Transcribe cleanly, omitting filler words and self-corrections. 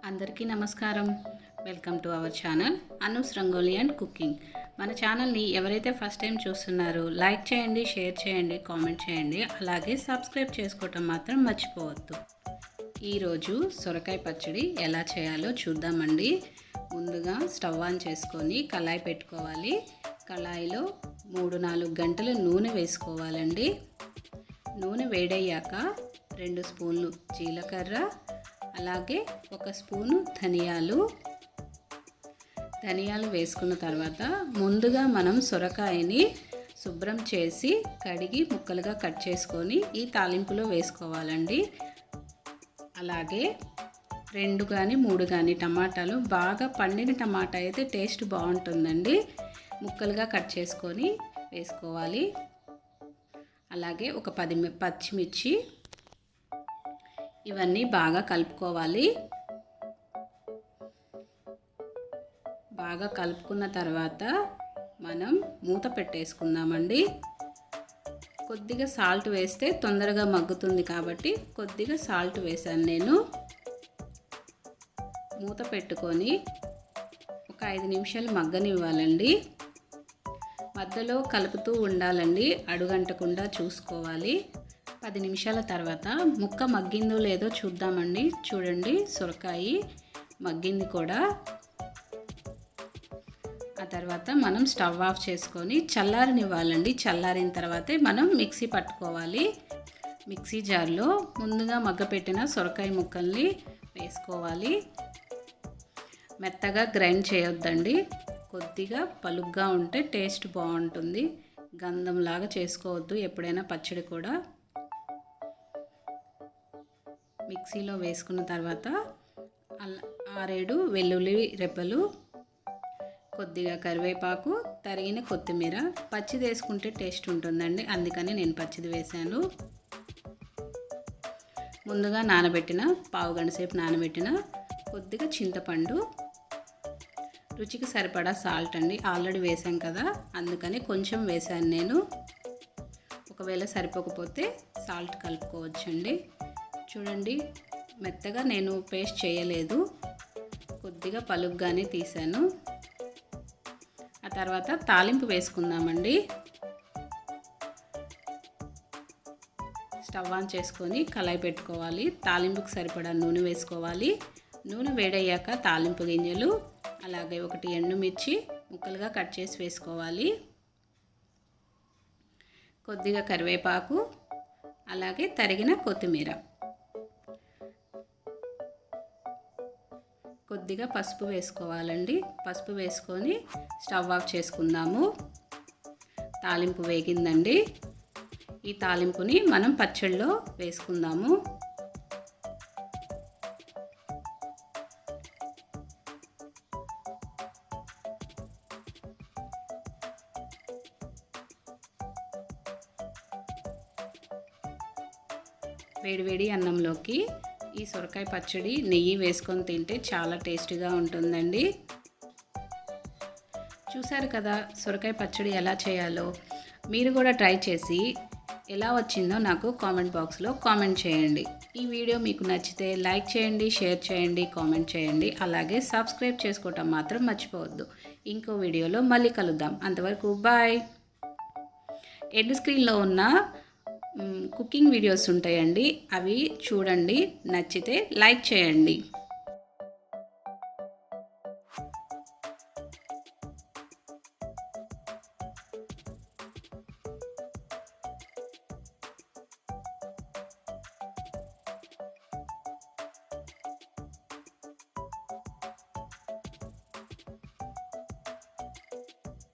అందరికీ నమస్కారం. Welcome to our channel Anu's rangoli and cooking. మన ఛానల్ని ఎవరైతే ఫస్ట్ టైం చూస్తున్నారో లైక్ చేయండి, షేర్ చేయండి, కామెంట్ చేయండి, అలాగే సబ్స్క్రైబ్ చేసుకోవటం మాత్రం మర్చిపోవద్దు. ఈరోజు సొరకాయ పచ్చడి ఎలా చేయాలో చూద్దామండి. ముందుగా స్టవ్ ఆన్ చేసుకొని కళాయి పెట్టుకోవాలి. కళాయిలో 3-4 గంటలు నూనె వేసుకోవాలండి. నూనె వేడయ్యాక 2 స్పూన్లు జీలకర్ర, అలాగే 1 స్పూను ధనియాలు వేసుకున్న తర్వాత ముందుగా మనం సొరకాయని శుభ్రం చేసి కడిగి ముక్కలుగా కట్ చేసుకొని ఈ తాలింపులో వేసుకోవాలండి. అలాగే 2 కానీ 3 కానీ టమాటాలు, బాగా పండిన టమాటా అయితే టేస్ట్ బాగుంటుందండి. ముక్కలుగా కట్ చేసుకొని వేసుకోవాలి. అలాగే ఒక 10 పచ్చిమిర్చి, ఇవన్నీ బాగా కలుపుకోవాలి. బాగా కలుపుకున్న తర్వాత మనం మూత పెట్టేసుకుందామండి. కొద్దిగా సాల్ట్ వేస్తే తొందరగా మగ్గుతుంది కాబట్టి కొద్దిగా సాల్ట్ వేసాను నేను. మూత పెట్టుకొని ఒక 5 నిమిషాలు మగ్గనివ్వాలండి. మధ్యలో కలుపుతూ ఉండాలండి, అడుగంటకుండా చూసుకోవాలి. 10 నిమిషాల తర్వాత ముక్క మగ్గిందో లేదో చూద్దామండి. చూడండి, సొరకాయ మగ్గింది కూడా. ఆ తర్వాత మనం స్టవ్ ఆఫ్ చేసుకొని చల్లారనివ్వాలండి. చల్లారిన తర్వాతే మనం మిక్సీ పట్టుకోవాలి. మిక్సీ జార్లో ముందుగా మగ్గపెట్టిన సొరకాయ ముక్కల్ని వేసుకోవాలి. మెత్తగా గ్రైండ్ చేయొద్దండి, కొద్దిగా పలుగ్గా ఉంటే టేస్ట్ బాగుంటుంది. గంధంలాగా చేసుకోవద్దు ఎప్పుడైనా పచ్చడి కూడా. మిక్సీలో వేసుకున్న తర్వాత 6-7 వెల్లుల్లి రెబ్బలు, కొద్దిగా కరివేపాకు, తరిగిన కొత్తిమీర. పచ్చిది వేసుకుంటే టేస్ట్ ఉంటుందండి, అందుకని నేను పచ్చిది వేసాను. ముందుగా నానబెట్టిన పావుగంట సేపు నానబెట్టిన కొద్దిగా చింతపండు, రుచికి సరిపడా సాల్ట్ అండి. ఆల్రెడీ వేసాం కదా, అందుకని కొంచెం వేసాను నేను. ఒకవేళ సరిపోకపోతే సాల్ట్ కలుపుకోవచ్చండి. చూడండి, మెత్తగా నేను పేస్ట్ చేయలేదు, కొద్దిగా పలుగ్గానే తీసాను. ఆ తర్వాత తాలింపు వేసుకుందామండి. స్టవ్ ఆన్ చేసుకొని కళాయి పెట్టుకోవాలి. తాలింపుకి సరిపడా నూనె వేసుకోవాలి. నూనె వేడయ్యాక తాలింపు గింజలు, అలాగే 1 ఎండుమిర్చి ముక్కలుగా కట్ చేసి వేసుకోవాలి. కొద్దిగా కరివేపాకు, అలాగే తరిగిన కొత్తిమీర, కొద్దిగా పసుపు వేసుకోవాలండి. పసుపు వేసుకొని స్టవ్ ఆఫ్ చేసుకుందాము. తాలింపు వేగిందండి. ఈ తాలింపుని మనం పచ్చడిలో వేసుకుందాము. వేడివేడి అన్నంలోకి ఈ సొరకాయ పచ్చడి నెయ్యి వేసుకొని తింటే చాలా టేస్టీగా ఉంటుందండి. చూసారు కదా సొరకాయ పచ్చడి ఎలా చేయాలో. మీరు కూడా ట్రై చేసి ఎలా వచ్చిందో నాకు కామెంట్ బాక్స్లో కామెంట్ చేయండి. ఈ వీడియో మీకు నచ్చితే లైక్ చేయండి, షేర్ చేయండి, కామెంట్ చేయండి, అలాగే సబ్స్క్రైబ్ చేసుకోవటం మాత్రం మర్చిపోవద్దు. ఇంకో వీడియోలో మళ్ళీ కలుద్దాం. అంతవరకు బాయ్. ఎండ్ స్క్రీన్లో ఉన్న కుకింగ్ వీడియోస్ ఉంటాయండి, అవి చూడండి. నచ్చితే లైక్ చేయండి.